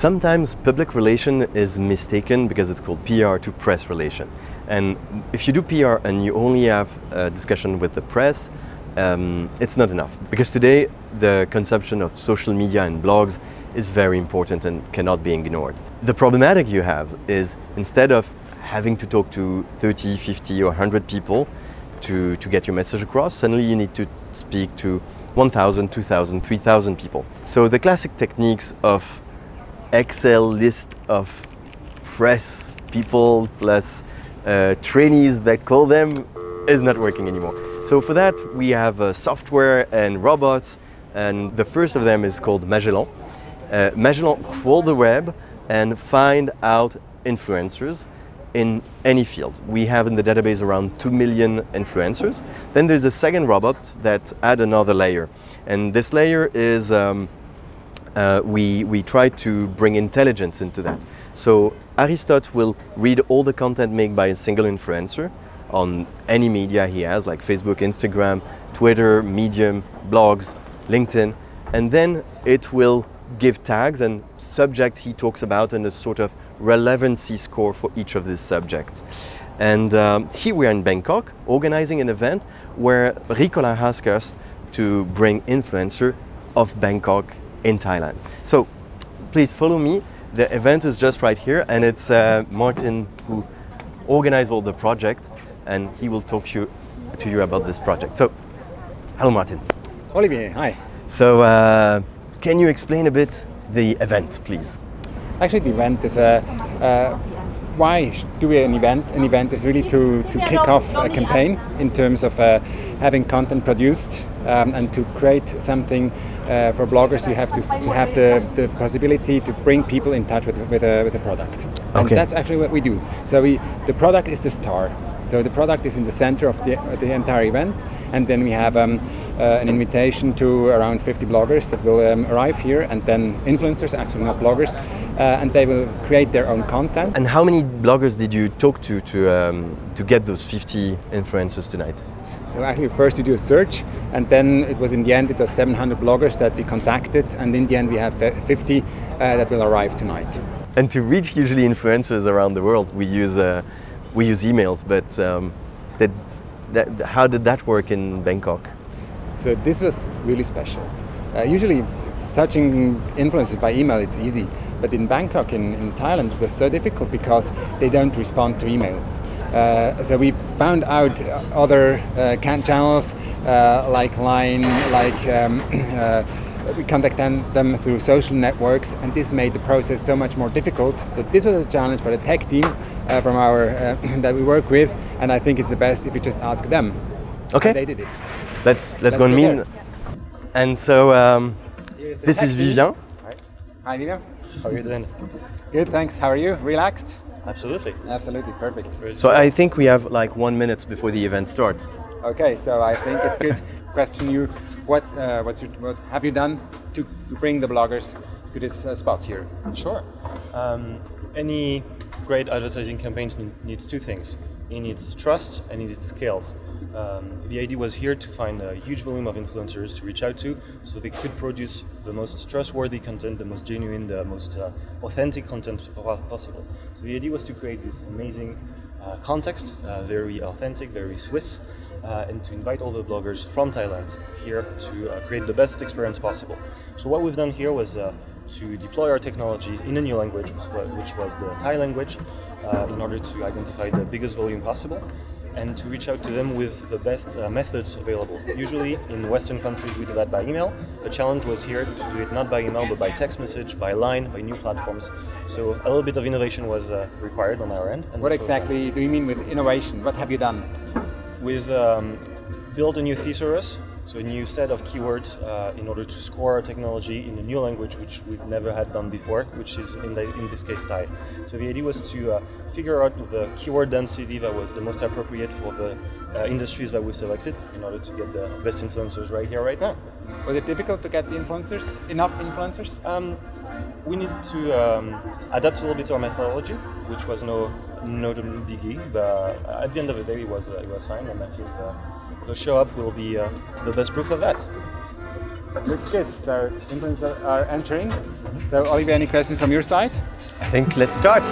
Sometimes public relation is mistaken because it's called PR to press relation. And if you do PR and you only have a discussion with the press, it's not enough. Because today the consumption of social media and blogs is very important and cannot be ignored. The problematic you have is instead of having to talk to 30, 50 or 100 people to get your message across, suddenly you need to speak to 1,000, 2,000, 3,000 people. So the classic techniques of Excel list of press people plus trainees that call them is not working anymore. So for that we have software and robots, and the first of them is called Magellan. Magellan crawl the web and find out influencers in any field. We have in the database around 2 million influencers. Then there's a second robot that adds another layer, and this layer is we try to bring intelligence into that. So Aristotle will read all the content made by a single influencer on any media he has, like Facebook, Instagram, Twitter, Medium, blogs, LinkedIn, and then it will give tags and subject he talks about and a sort of relevancy score for each of these subjects. And here we are in Bangkok organizing an event where Ricola asked us to bring influencer of Bangkok in Thailand. So please follow me. The event is just right here, and it's Martin who organized all the project, and he will talk to you about this project. So, hello Martin. Olivier, hi. So, can you explain a bit the event, please? Actually, the event is why do we an event? An event is really to kick off a campaign in terms of having content produced and to create something for bloggers. You have to have the possibility to bring people in touch with a product. And that's actually what we do. So the product is the star. So the product is in the center of the entire event, and then we have an invitation to around 50 bloggers that will arrive here, and then influencers, actually not bloggers, and they will create their own content. And how many bloggers did you talk to get those 50 influencers tonight? So actually first you do a search, and then it was 700 bloggers that we contacted, and in the end we have 50 that will arrive tonight. And to reach usually influencers around the world, we use emails, but how did that work in Bangkok? So this was really special. Usually touching influencers by email, it's easy, but in Bangkok, in Thailand, it was so difficult because they don't respond to email. So we found out other channels like Line, we contacted them through social networks, and this made the process so much more difficult. So this was a challenge for the tech team from our that we work with, and I think it's the best if you just ask them. Okay. And they did it. Let's go and meet. And so this is Vivien. Hi Vivien. How are you doing? Good, thanks. How are you? Relaxed? Absolutely. Absolutely, perfect. So I think we have like 1 minute before the event starts. Okay, so I think it's good to question you, what have you done to bring the bloggers to this spot here? Sure. Any great advertising campaigns needs two things. It needs trust and it needs skills. The idea was here to find a huge volume of influencers to reach out to, so they could produce the most trustworthy content, the most genuine, the most authentic content possible. So the idea was to create this amazing context, very authentic, very Swiss, and to invite all the bloggers from Thailand here to create the best experience possible. So what we've done here was to deploy our technology in a new language, which was the Thai language, in order to identify the biggest volume possible and to reach out to them with the best methods available. Usually in Western countries we do that by email. The challenge was here to do it not by email but by text message, by Line, by new platforms. So a little bit of innovation was required on our end. And what exactly do you mean with innovation? What have you done? We've built a new thesaurus, so a new set of keywords in order to score our technology in a new language which we've never had done before, which is in this case Thai. So the idea was to figure out the keyword density that was the most appropriate for the industries that we selected in order to get the best influencers right here, right now. Was it difficult to get the influencers? Enough influencers? We needed to adapt a little bit to our methodology, which was no biggie, but at the end of the day it was fine, and I think the show up will be the best proof of that. Looks good. So influencers are entering. So Olivier, any questions from your side? I think let's start.